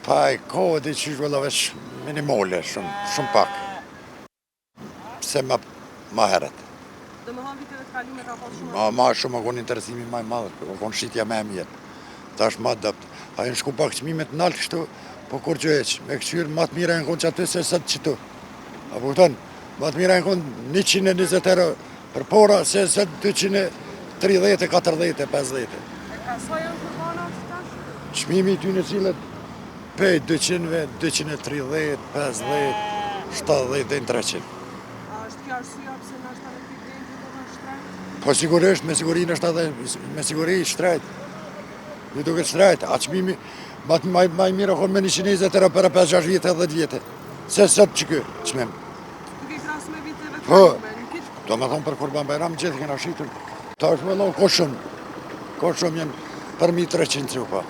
Pa e kohë dhe që shvëlla veç minimale, shumë pak. Se ma heret. Dhe më thonë viteve të kalume ka pas shumë? Ma shumë, konë interesimi ma i madhë, konë shqitja me e mirë. Ta është ma dëpt. A e në shku pak qmimet në altë kështu, po kur që eqë, me këqyrë ma të mira e në konë që aty se sëtë qëtu. A po këtonë, ma të mira e në konë 120 euro për pora, se sëtë 230, 40, 50. E ka sa janë kurbana të tash? Qmimi ty në cilët pej 200, 230, 50, 70 dhe 300. A është kjo arsyeja pse na është edhe këtë dendje do të shtrejt? Po sigurisht, me siguri në shtatë, me siguri shtrejt. Ju duket shtrejt, a qmimi, ma i mirë o konë me 120 euro për 5-6 vjetë edhe 10 vjetë. Se sëtë që kë, qmim. Duke krasë me viteve të Po, kalume? do me thonë për Kurban Bajram gjithë kena shqitur. Ta është me lo, ko shumë jenë për 1300 cupa.